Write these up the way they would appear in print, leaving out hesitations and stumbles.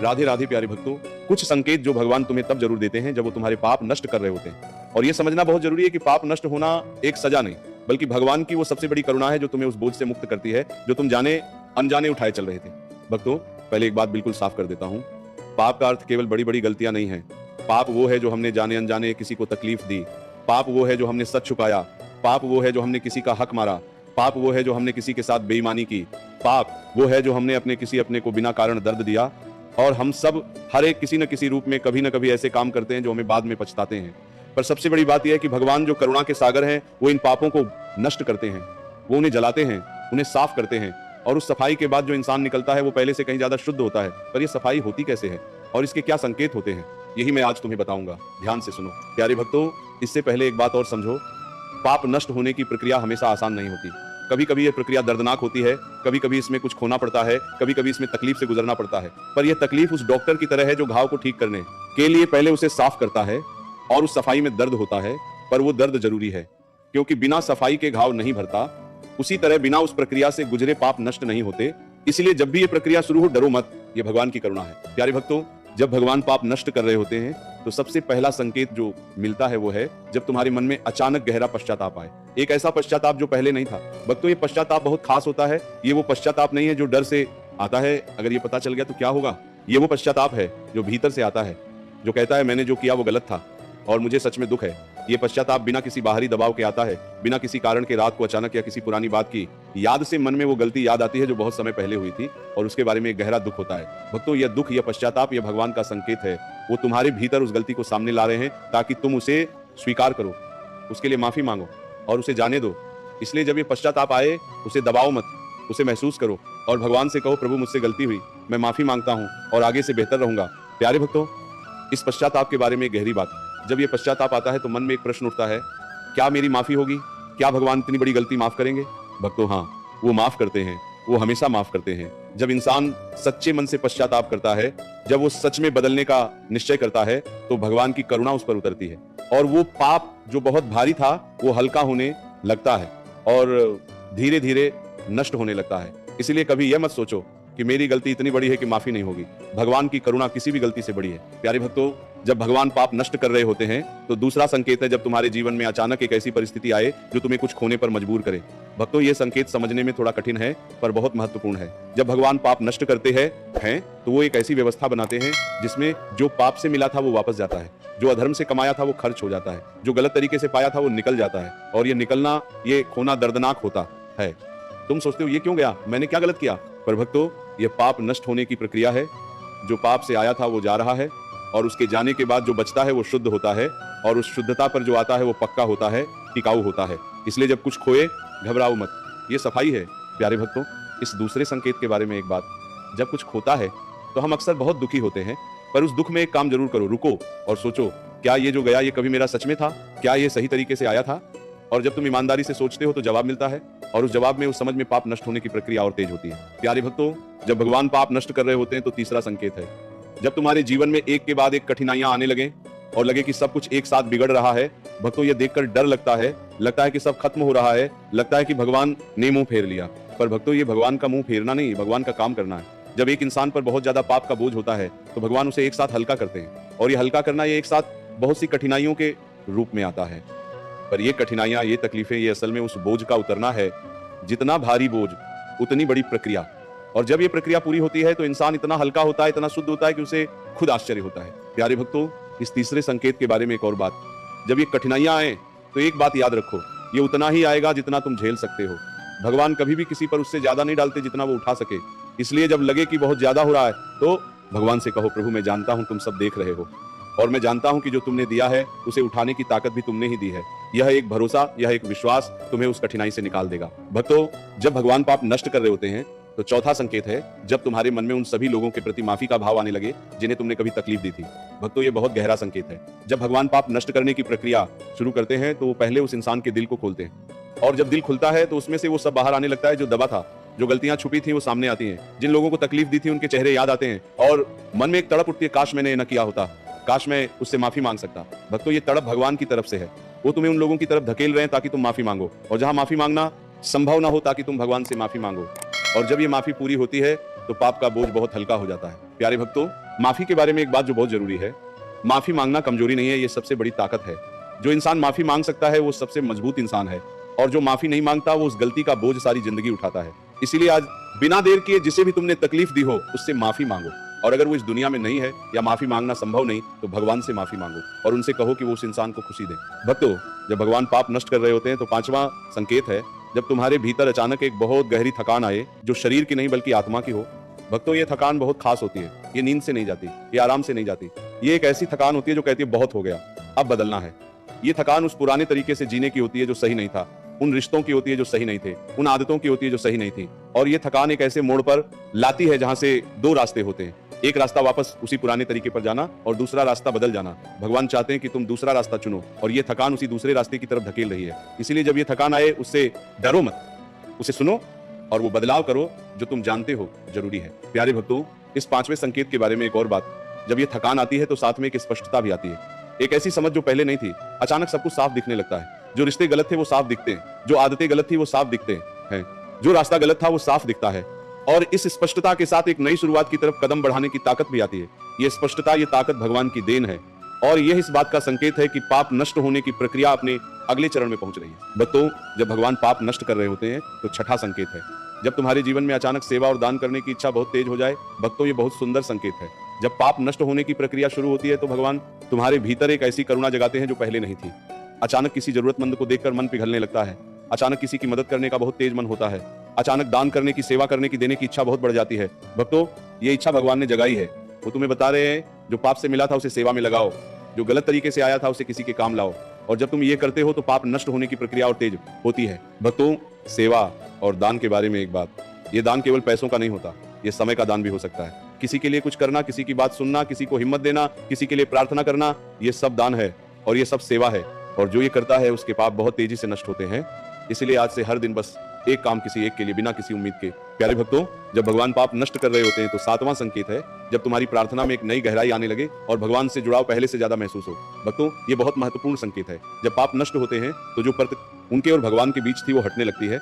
राधे राधे प्यारे भक्तों। कुछ संकेत जो भगवान तुम्हें तब जरूर देते हैं जब वो तुम्हारे पाप नष्ट कर रहे होते हैं। और ये समझना बहुत जरूरी है कि पाप नष्ट होना एक सजा नहीं, बल्कि भगवान की वो सबसे बड़ी करुणा है जो तुम्हें उस बोझ से मुक्त करती है जो तुम जाने अनजाने उठाए चल रहे थे। भक्तों, पहले एक बात बिल्कुल साफ कर देता हूँ, पाप का अर्थ केवल बड़ी बड़ी गलतियां नहीं है। पाप वो है जो हमने जाने अनजाने किसी को तकलीफ दी, पाप वो है जो हमने सच छुपाया, पाप वो है जो हमने किसी का हक मारा, पाप वो है जो हमने किसी के साथ बेईमानी की, पाप वो है जो हमने अपने को बिना कारण दर्द दिया। और हम सब हर एक किसी न किसी रूप में कभी न कभी ऐसे काम करते हैं जो हमें बाद में पछताते हैं। पर सबसे बड़ी बात यह है कि भगवान जो करुणा के सागर हैं वो इन पापों को नष्ट करते हैं, वो उन्हें जलाते हैं, उन्हें साफ करते हैं। और उस सफाई के बाद जो इंसान निकलता है वो पहले से कहीं ज्यादा शुद्ध होता है। पर यह सफाई होती कैसे है और इसके क्या संकेत होते हैं, यही मैं आज तुम्हें बताऊंगा। ध्यान से सुनो प्यारे भक्तों। इससे पहले एक बात और समझो, पाप नष्ट होने की प्रक्रिया हमेशा आसान नहीं होती। कभी कभी यह प्रक्रिया दर्दनाक होती है, कभी कभी इसमें कुछ खोना पड़ता है, कभी कभी इसमें तकलीफ से गुजरना पड़ता है। पर यह तकलीफ उस डॉक्टर की तरह है जो घाव को ठीक करने के लिए पहले उसे साफ करता है। और उस सफाई में दर्द होता है, पर वो दर्द जरूरी है, क्योंकि बिना सफाई के घाव नहीं भरता। उसी तरह बिना उस प्रक्रिया से गुजरे पाप नष्ट नहीं होते। इसलिए जब भी ये प्रक्रिया शुरू हो, डरो मत, ये भगवान की करुणा है। प्यारे भक्तों, जब भगवान पाप नष्ट कर रहे होते हैं तो सबसे पहला संकेत जो मिलता है वो है जब तुम्हारे मन में अचानक गहरा पश्चाताप आए। एक ऐसा पश्चाताप जो पहले नहीं था। भक्तों, ये पश्चाताप बहुत खास होता है। ये वो पश्चाताप नहीं है जो डर से आता है, अगर ये पता चल गया तो क्या होगा। ये वो पश्चाताप है जो भीतर से आता है, जो कहता है मैंने जो किया वो गलत था और मुझे सच में दुख है। ये पश्चाताप बिना किसी बाहरी दबाव के आता है, बिना किसी कारण के। रात को अचानक या किसी पुरानी बात की याद से मन में वो गलती याद आती है जो बहुत समय पहले हुई थी और उसके बारे में एक गहरा दुख होता है। भक्तों, यह दुख, यह पश्चाताप, यह भगवान का संकेत है। वो तुम्हारे भीतर उस गलती को सामने ला रहे हैं ताकि तुम उसे स्वीकार करो, उसके लिए माफी मांगो और उसे जाने दो। इसलिए जब ये पश्चाताप आए उसे दबाओ मत, उसे महसूस करो और भगवान से कहो, प्रभु मुझसे गलती हुई, मैं माफी मांगता हूँ और आगे से बेहतर रहूंगा। प्यारे भक्तों, इस पश्चाताप के बारे में एक गहरी बात, जब ये पश्चाताप आता है तो मन में एक प्रश्न उठता है, क्या मेरी माफी होगी? क्या भगवान इतनी बड़ी गलती माफ करेंगे? भक्तों, हाँ, वो माफ करते हैं, वो हमेशा माफ करते हैं। जब इंसान सच्चे मन से पश्चाताप करता है, जब वो सच में बदलने का निश्चय करता है, तो भगवान की करुणा उस पर उतरती है और वो पाप जो बहुत भारी था वो हल्का होने लगता है और धीरे धीरे नष्ट होने लगता है। इसलिए कभी यह मत सोचो कि मेरी गलती इतनी बड़ी है कि माफी नहीं होगी। भगवान की करुणा किसी भी गलती से बड़ी है। प्यारे भक्तों, जब भगवान पाप नष्ट कर रहे होते हैं तो दूसरा संकेत है जब तुम्हारे जीवन में अचानक एक ऐसी परिस्थिति आए जो तुम्हें कुछ खोने पर मजबूर करे। भक्तों, ये संकेत समझने में थोड़ा कठिन है पर बहुत महत्वपूर्ण है। जब भगवान पाप नष्ट करते हैं तो वो एक ऐसी व्यवस्था बनाते हैं जिसमें जो पाप से मिला था वो वापस जाता है, जो अधर्म से कमाया था वो खर्च हो जाता है, जो गलत तरीके से पाया था वो निकल जाता है। और ये निकलना, ये खोना दर्दनाक होता है। तुम सोचते हो ये क्यों गया, मैंने क्या गलत किया? पर भक्तों, यह पाप नष्ट होने की प्रक्रिया है। जो पाप से आया था वो जा रहा है और उसके जाने के बाद जो बचता है वो शुद्ध होता है और उस शुद्धता पर जो आता है वो पक्का होता है, टिकाऊ होता है। इसलिए जब कुछ खोए घबराओ मत, ये सफाई है। प्यारे भक्तों, इस दूसरे संकेत के बारे में एक बात, जब कुछ खोता है तो हम अक्सर बहुत दुखी होते हैं, पर उस दुख में एक काम जरूर करो, रुको और सोचो, क्या ये जो गया ये कभी मेरा सच में था? क्या ये सही तरीके से आया था? और जब तुम ईमानदारी से सोचते हो तो जवाब मिलता है और उस जवाब में उस समझ में पाप नष्ट होने की प्रक्रिया और तेज होती है। प्यारे भक्तों, जब भगवान पाप नष्ट कर रहे होते हैं तो तीसरा संकेत है जब तुम्हारे जीवन में एक के बाद एक कठिनाइयां आने लगे और लगे कि सब कुछ एक साथ बिगड़ रहा है। भक्तों, ये देखकर डर लगता है कि सब खत्म हो रहा है, लगता है कि भगवान ने मुंह फेर लिया। पर भक्तों, ये भगवान का मुंह फेरना नहीं, भगवान का काम करना है। जब एक इंसान पर बहुत ज्यादा पाप का बोझ होता है तो भगवान उसे एक साथ हल्का करते हैं और ये हल्का करना ये एक साथ बहुत सी कठिनाइयों के रूप में आता है। पर ये कठिनाइयां, ये तकलीफें, ये असल में उस बोझ का उतरना है। जितना भारी बोझ उतनी बड़ी प्रक्रिया। और जब ये प्रक्रिया पूरी होती है तो इंसान इतना हल्का होता है, इतना शुद्ध होता है कि उसे खुद आश्चर्य होता है। प्यारे भक्तों, इस तीसरे संकेत के बारे में एक और बात, जब ये कठिनाइयां आए तो एक बात याद रखो, ये उतना ही आएगा जितना तुम झेल सकते हो। भगवान कभी भी किसी पर उससे ज्यादा नहीं डालते जितना वो उठा सके। इसलिए जब लगे कि बहुत ज्यादा हो रहा है तो भगवान से कहो, प्रभु मैं जानता हूं तुम सब देख रहे हो और मैं जानता हूं कि जो तुमने दिया है उसे उठाने की ताकत भी तुमने ही दी है। यह एक भरोसा, यह एक विश्वास तुम्हें उस कठिनाई से निकाल देगा। भक्तों, जब भगवान पाप नष्ट कर रहे होते हैं तो चौथा संकेत है जब तुम्हारे मन में उन सभी लोगों के प्रति माफी का भाव आने लगे जिन्हें तुमने कभी तकलीफ दी थी। भक्तों, ये बहुत गहरा संकेत है। जब भगवान पाप नष्ट करने की प्रक्रिया शुरू करते हैं तो वो पहले उस इंसान के दिल को खोलते हैं और जब दिल खुलता है तो उसमें से वो सब बाहर आने लगता है जो दबा था, जो गलतियां छुपी थी वो सामने आती हैं, जिन लोगों को तकलीफ दी थी उनके चेहरे याद आते हैं और मन में एक तड़प उठती है, काश मैंने न किया होता, काश मैं उससे माफी मांग सकता। भक्तों, ये तड़प भगवान की तरफ से है। वो तुम्हें उन लोगों की तरफ धकेल रहे हैं ताकि तुम माफी मांगो और जहां माफी मांगना संभव ना हो ताकि तुम भगवान से माफी मांगो। और जब ये माफी पूरी होती है तो पाप का बोझ बहुत हल्का हो जाता है। प्यारे भक्तों, माफी के बारे में एक बात जो बहुत जरूरी है, माफी मांगना कमजोरी नहीं है, ये सबसे बड़ी ताकत है। जो इंसान माफी मांग सकता है वो सबसे मजबूत इंसान है, और जो माफी नहीं मांगता वो उस गलती का बोझ सारी जिंदगी उठाता है। इसीलिए आज बिना देर किए जिसे भी तुमने तकलीफ दी हो उससे माफी मांगो, और अगर वो इस दुनिया में नहीं है या माफी मांगना संभव नहीं तो भगवान से माफी मांगो और उनसे कहो कि वो उस इंसान को खुशी दे। भक्तों, जब भगवान पाप नष्ट कर रहे होते हैं तो पांचवा संकेत है जब तुम्हारे भीतर अचानक एक बहुत गहरी थकान आए जो शरीर की नहीं बल्कि आत्मा की हो। भक्तों, ये थकान बहुत खास होती है, ये नींद से नहीं जाती, ये आराम से नहीं जाती, ये एक ऐसी थकान होती है जो कहती है बहुत हो गया, अब बदलना है। ये थकान उस पुराने तरीके से जीने की होती है जो सही नहीं था, उन रिश्तों की होती है जो सही नहीं थे, उन आदतों की होती है जो सही नहीं थी, और ये थकान एक ऐसे मोड़ पर लाती है जहां से दो रास्ते होते हैं। एक रास्ता वापस उसी पुराने तरीके पर जाना और दूसरा रास्ता बदल जाना। भगवान चाहते हैं कि तुम दूसरा रास्ता चुनो, और ये थकान उसी दूसरे रास्ते की तरफ धकेल रही है। इसीलिए जब ये थकान आए उससे डरो मत, उसे सुनो और वो बदलाव करो जो तुम जानते हो जरूरी है। प्यारे भक्तों, इस पांचवें संकेत के बारे में एक और बात, जब ये थकान आती है तो साथ में एक स्पष्टता भी आती है, एक ऐसी समझ जो पहले नहीं थी। अचानक सब कुछ साफ दिखने लगता है, जो रिश्ते गलत थे वो साफ दिखते हैं, जो आदतें गलत थी वो साफ दिखते हैं, जो रास्ता गलत था वो साफ दिखता है, और इस स्पष्टता के साथ एक नई शुरुआत की तरफ कदम बढ़ाने की ताकत भी आती है। ये स्पष्टता, ये ताकत भगवान की देन है, और यह इस बात का संकेत है कि पाप नष्ट होने की प्रक्रिया अपने अगले चरण में पहुंच रही है। भक्तों, जब भगवान पाप नष्ट कर रहे होते हैं तो छठा संकेत है जब तुम्हारे जीवन में अचानक सेवा और दान करने की इच्छा बहुत तेज हो जाए। भक्तों, ये बहुत सुंदर संकेत है। जब पाप नष्ट होने की प्रक्रिया शुरू होती है तो भगवान तुम्हारे भीतर एक ऐसी करुणा जगाते हैं जो पहले नहीं थी। अचानक किसी जरूरतमंद को देखकर मन पिघलने लगता है, अचानक किसी की मदद करने का बहुत तेज मन होता है, अचानक दान करने की, सेवा करने की, देने की इच्छा बहुत बढ़ जाती है। भक्तों, ये इच्छा भगवान ने जगाई है। वो तुम्हें बता रहे हैं जो पाप से मिला था उसे सेवा में लगाओ, जो गलत तरीके से आया था उसे किसी के काम लाओ, और जब तुम ये करते हो तो पाप नष्ट होने की प्रक्रिया और तेज होती है। भक्तों, सेवा और दान के बारे में एक बात, ये दान केवल पैसों का नहीं होता, ये समय का दान भी हो सकता है। किसी के लिए कुछ करना, किसी की बात सुनना, किसी को हिम्मत देना, किसी के लिए प्रार्थना करना, ये सब दान है और ये सब सेवा है, और जो ये करता है उसके पाप बहुत तेजी से नष्ट होते हैं। इसलिए आज से हर दिन बस एक काम किसी एक के लिए बिना किसी उम्मीद के। प्यारे भक्तों, जब भगवान पाप नष्ट कर रहे होते हैं तो सातवां संकेत है जब तुम्हारी प्रार्थना में एक नई गहराई आने लगे और भगवान से जुड़ाव पहले से ज्यादा महसूस हो। भक्तों, ये बहुत महत्वपूर्ण संकेत है। जब पाप नष्ट होते हैं तो जो परत उनके और भगवान के बीच थी वो हटने लगती है,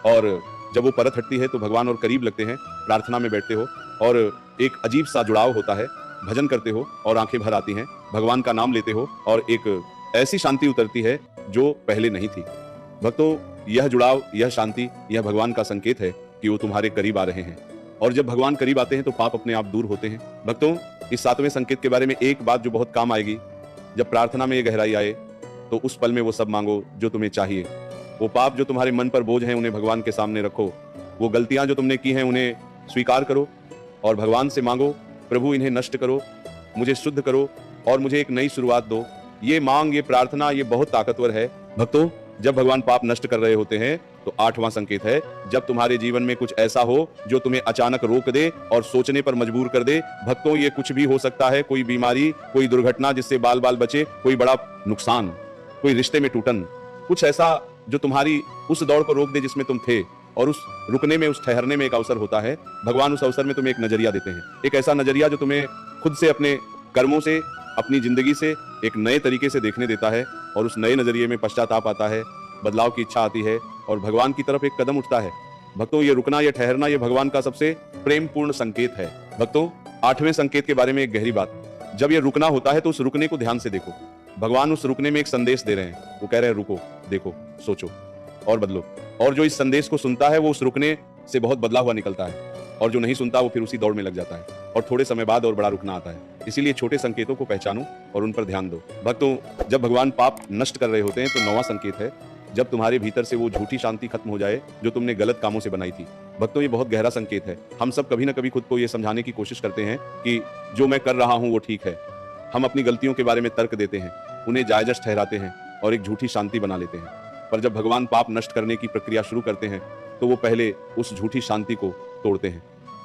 और जब वो परत हटती है तो भगवान और करीब लगते हैं। प्रार्थना में बैठते हो और एक अजीब सा जुड़ाव होता है, भजन करते हो और आंखें भर आती हैं, भगवान का नाम लेते हो और एक ऐसी शांति उतरती है जो पहले नहीं थी। भक्तों, यह जुड़ाव, यह शांति, यह भगवान का संकेत है कि वो तुम्हारे करीब आ रहे हैं, और जब भगवान करीब आते हैं तो पाप अपने आप दूर होते हैं। भक्तों, इस सातवें संकेत के बारे में एक बात जो बहुत काम आएगी, जब प्रार्थना में ये गहराई आए तो उस पल में वो सब मांगो जो तुम्हें चाहिए। वो पाप जो तुम्हारे मन पर बोझ हैं उन्हें भगवान के सामने रखो, वो गलतियां जो तुमने की हैं उन्हें स्वीकार करो और भगवान से मांगो, प्रभु इन्हें नष्ट करो, मुझे शुद्ध करो और मुझे एक नई शुरुआत दो। ये मांग, ये प्रार्थना, ये बहुत ताकतवर है। भक्तों, जब भगवान पाप नष्ट कर रहे होते हैं तो आठवां संकेत है जब तुम्हारे जीवन में कुछ ऐसा हो जो तुम्हें अचानक रोक दे और सोचने पर मजबूर कर दे। भक्तों, ये कुछ भी हो सकता है, कोई बीमारी, कोई दुर्घटना जिससे बाल बाल बचे, कोई बड़ा नुकसान, कोई रिश्ते में टूटन, कुछ ऐसा जो तुम्हारी उस दौड़ को रोक दे जिसमें तुम थे, और उस रुकने में, उस ठहरने में एक अवसर होता है। भगवान उस अवसर में तुम्हें एक नजरिया देते हैं, एक ऐसा नजरिया जो तुम्हें खुद से, अपने कर्मों से, अपनी जिंदगी से एक नए तरीके से देखने देता है, और उस नए नजरिए में पश्चाताप आता है, बदलाव की इच्छा आती है और भगवान की तरफ एक कदम उठता है। भक्तों, ये रुकना, ये ठहरना, ये भगवान का सबसे प्रेमपूर्ण संकेत है। भक्तों, आठवें संकेत के बारे में एक गहरी बात, जब ये रुकना होता है तो उस रुकने को ध्यान से देखो। भगवान उस रुकने में एक संदेश दे रहे हैं, वो कह रहे हैं रुको, देखो, सोचो और बदलो, और जो इस संदेश को सुनता है वो उस रुकने से बहुत बदला हुआ निकलता है, और जो नहीं सुनता वो फिर उसी दौड़ में लग जाता है और थोड़े समय बाद और बड़ा रुकना आता है। इसीलिए छोटे संकेतों को पहचानो और उन पर ध्यान दो। भक्तों, जब भगवान पाप नष्ट कर रहे होते हैं तो नौवां संकेत है जब तुम्हारे भीतर से वो झूठी शांति खत्म हो जाए जो तुमने गलत कामों से बनाई थी। भक्तों, ये बहुत गहरा संकेत है। हम सब कभी ना कभी खुद को ये समझाने की कोशिश करते हैं कि जो मैं कर रहा हूं वो ठीक है। हम अपनी गलतियों के बारे में तर्क देते हैं, उन्हें जायज ठहराते हैं और एक झूठी शांति बना लेते हैं। पर जब भगवान पाप नष्ट करने की प्रक्रिया शुरू करते हैं तो वो पहले उस झूठी शांति को तोड़ते हैं,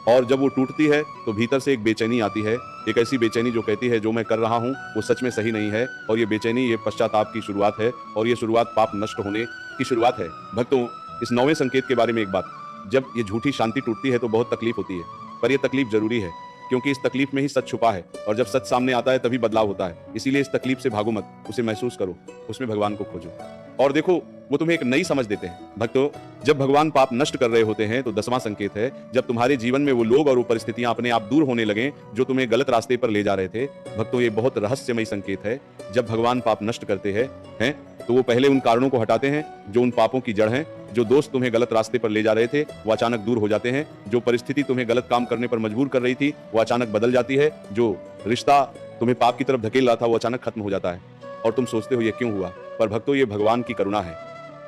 और जब वो टूटती है तो भीतर से एक बेचैनी आती है, एक ऐसी बेचैनी जो कहती है जो मैं कर रहा हूँ वो सच में सही नहीं है, और ये बेचैनी, ये पश्चाताप की शुरुआत है, और ये शुरुआत पाप नष्ट होने की शुरुआत है। भक्तों, इस नौवें संकेत के बारे में एक बात, जब ये झूठी शांति टूटती है तो बहुत तकलीफ होती है, पर यह तकलीफ जरूरी है क्योंकि इस तकलीफ में ही सच छुपा है, और जब सच सामने आता है तभी बदलाव होता है। इसीलिए इस तकलीफ से भागो मत, उसे महसूस करो, उसमें भगवान को खोजो और देखो वो तुम्हें एक नई समझ देते हैं। भक्तों, जब भगवान पाप नष्ट कर रहे होते हैं तो 10वां संकेत है जब तुम्हारे जीवन में वो लोग और वो परिस्थितियां अपने आप दूर होने लगे जो तुम्हें गलत रास्ते पर ले जा रहे थे। भक्तों, ये बहुत रहस्यमय संकेत है। जब भगवान पाप नष्ट करते हैं तो वो पहले उन कारणों को हटाते हैं जो उन पापों की जड़ हैं। जो दोस्त तुम्हें गलत रास्ते पर ले जा रहे थे वो अचानक दूर हो जाते हैं। जो परिस्थिति तुम्हें गलत काम करने पर मजबूर कर रही थी वो अचानक बदल जाती है। जो रिश्ता तुम्हें पाप की तरफ धकेल रहा था वो अचानक खत्म हो जाता है और तुम सोचते हो ये क्यों हुआ। पर भक्तों, ये भगवान की करुणा है।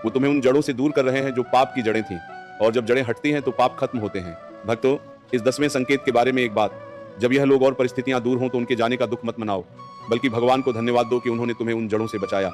वो तुम्हें उन जड़ों से दूर कर रहे हैं जो पाप की जड़ें थीं, और जब जड़ें हटती हैं तो पाप खत्म होते हैं। भक्तों, इस 10वें संकेत के बारे में एक बात, जब यह लोग और परिस्थितियां दूर हों तो उनके जाने का दुख मत मनाओ, बल्कि भगवान को धन्यवाद दो कि उन्होंने तुम्हें उन जड़ों से बचाया।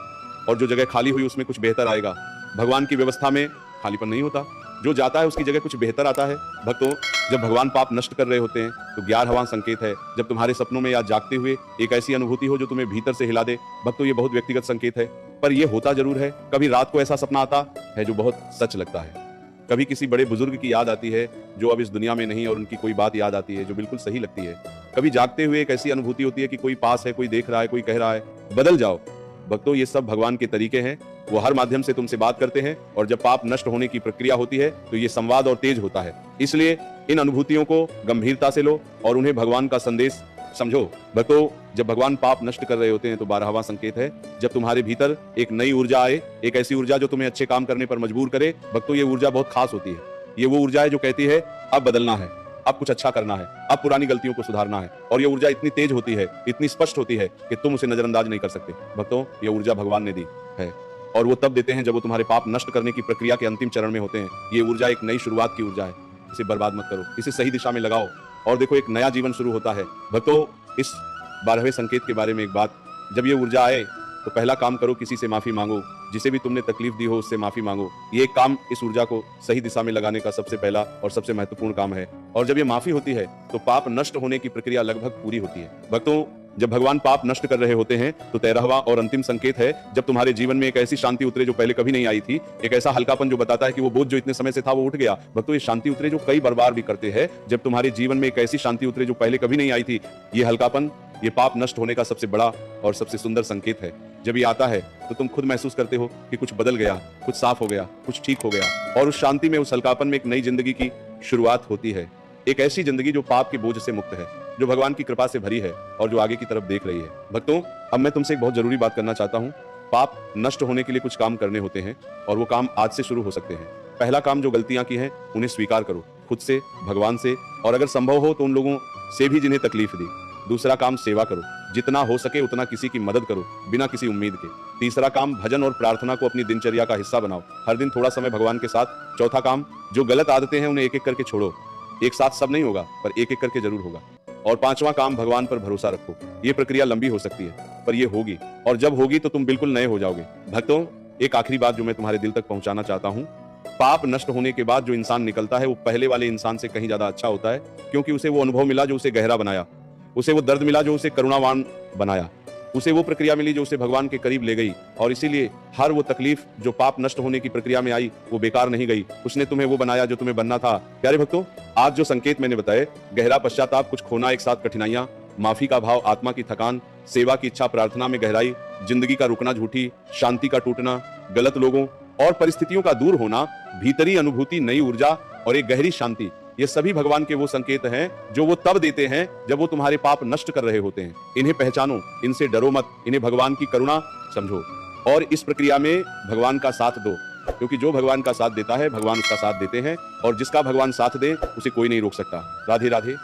और जो जगह खाली हुई उसमें कुछ बेहतर आएगा। भगवान की व्यवस्था में खालीपन नहीं होता, जो जाता है उसकी जगह कुछ बेहतर आता है। भक्तों, जब भगवान पाप नष्ट कर रहे होते हैं तो 11वां संकेत है जब तुम्हारे सपनों में या जागते हुए एक ऐसी अनुभूति हो जो तुम्हें भीतर से हिला दे। भक्तों, ये बहुत व्यक्तिगत संकेत है, पर यह होता जरूर है। कभी रात को ऐसा सपना आता है जो बहुत सच लगता है। कभी किसी बड़े बुजुर्ग की याद आती है जो अब इस दुनिया में नहीं, और उनकी कोई बात याद आती है जो बिल्कुल सही लगती है। कभी जागते हुए एक ऐसी अनुभूति होती है कि कोई पास है, कोई देख रहा है, कोई कह रहा है बदल जाओ। भक्तों, ये सब भगवान के तरीके हैं। वो हर माध्यम से तुमसे बात करते हैं, और जब पाप नष्ट होने की प्रक्रिया होती है तो ये संवाद और तेज होता है। इसलिए इन अनुभूतियों को गंभीरता से लो और उन्हें भगवान का संदेश समझो। भक्तों, जब भगवान पाप नष्ट कर रहे होते हैं तो 12वां संकेत है जब तुम्हारे भीतर एक नई ऊर्जा आए, एक ऐसी ऊर्जा जो तुम्हें अच्छे काम करने पर मजबूर करे। भक्तों, ये ऊर्जा बहुत खास होती है। ये वो ऊर्जा है जो कहती है अब बदलना है, अब कुछ अच्छा करना है, अब पुरानी गलतियों को सुधारना है। और ये ऊर्जा इतनी तेज होती है, इतनी स्पष्ट होती है कि तुम उसे नजरअंदाज नहीं कर सकते। भक्तों, ये ऊर्जा भगवान ने दी है, और वो तब देते हैं जब वो तुम्हारे पाप नष्ट करने की प्रक्रिया के अंतिम चरण में होते हैं। ये ऊर्जा एक नई शुरुआत की ऊर्जा है। इसे बर्बाद मत करो, इसे सही दिशा में लगाओ, और देखो एक नया जीवन शुरू होता है। भक्तों, इस 12वें संकेत के बारे में एक बात, जब ये ऊर्जा आए तो पहला काम करो, किसी से माफी मांगो। जिसे भी तुमने तकलीफ दी हो उससे माफी मांगो। ये एक काम इस ऊर्जा को सही दिशा में लगाने का सबसे पहला और सबसे महत्वपूर्ण काम है। और जब ये माफी होती है तो पाप नष्ट होने की प्रक्रिया लगभग पूरी होती है। भक्तों, जब भगवान पाप नष्ट कर रहे होते हैं तो 13वां और अंतिम संकेत है जब तुम्हारे जीवन में एक ऐसी शांति उतरे जो पहले कभी नहीं आई थी। एक ऐसा हल्कापन जो बताता है कि वो बोझ जो इतने समय से था वो उठ गया। भक्तों, ये शांति उतरे जो कई बार भी करते हैं। जब तुम्हारे जीवन में एक ऐसी शांति उतरे जो पहले कभी नहीं आई थी, ये हल्कापन, ये पाप नष्ट होने का सबसे बड़ा और सबसे सुंदर संकेत है। जब ये आता है तो तुम खुद महसूस करते हो कि कुछ बदल गया, कुछ साफ हो गया, कुछ ठीक हो गया, और उस शांति में, उस हल्कापन में एक नई जिंदगी की शुरुआत होती है। एक ऐसी जिंदगी जो पाप के बोझ से मुक्त है, जो भगवान की कृपा से भरी है और जो आगे की तरफ देख रही है। भक्तों, अब मैं तुमसे एक बहुत जरूरी बात करना चाहता हूँ। पाप नष्ट होने के लिए कुछ काम करने होते हैं, और वो काम आज से शुरू हो सकते हैं। पहला काम, जो गलतियां की हैं उन्हें स्वीकार करो, खुद से, भगवान से, और अगर संभव हो तो उन लोगों से भी जिन्हें तकलीफ दी। दूसरा काम, सेवा करो, जितना हो सके उतना किसी की मदद करो बिना किसी उम्मीद के। तीसरा काम, भजन और प्रार्थना को अपनी दिनचर्या का हिस्सा बनाओ, हर दिन थोड़ा समय भगवान के साथ। चौथा काम, जो गलत आदतें हैं उन्हें एक एक करके छोड़ो। एक साथ सब नहीं होगा, पर एक एक करके जरूर होगा। और पांचवा काम, भगवान पर भरोसा रखो। ये प्रक्रिया लंबी हो सकती है, पर ये होगी, और जब होगी तो तुम बिल्कुल नए हो जाओगे। भक्तों, एक आखिरी बात जो मैं तुम्हारे दिल तक पहुंचाना चाहता हूँ। पाप नष्ट होने के बाद जो इंसान निकलता है वो पहले वाले इंसान से कहीं ज्यादा अच्छा होता है, क्योंकि उसे वो अनुभव मिला जो उसे गहरा बनाया, उसे वो दर्द मिला जो उसे करुणावान बनाया, उसे वो प्रक्रिया मिली जो उसे भगवान के करीब ले गई। और इसीलिए हर वो तकलीफ जो पाप नष्ट होने की प्रक्रिया में आई वो बेकार नहीं गई। उसने तुम्हें वो बनाया जो तुम्हें बनना था। प्यारे भक्तों, आज जो संकेत मैंने बताए, गहरा पश्चाताप, कुछ खोना, एक साथ कठिनाइयां, माफी का भाव, आत्मा की थकान, सेवा की इच्छा, प्रार्थना में गहराई, जिंदगी का रुकना झूठी, शांति का टूटना, गलत लोगों और परिस्थितियों का दूर होना, भीतरी अनुभूति, नई ऊर्जा और एक गहरी शांति, ये सभी भगवान के वो संकेत हैं जो वो तब देते हैं जब वो तुम्हारे पाप नष्ट कर रहे होते हैं। इन्हें पहचानो, इनसे डरो मत, इन्हें भगवान की करुणा समझो, और इस प्रक्रिया में भगवान का साथ दो, क्योंकि जो भगवान का साथ देता है भगवान उसका साथ देते हैं, और जिसका भगवान साथ दे उसे कोई नहीं रोक सकता। राधे राधे।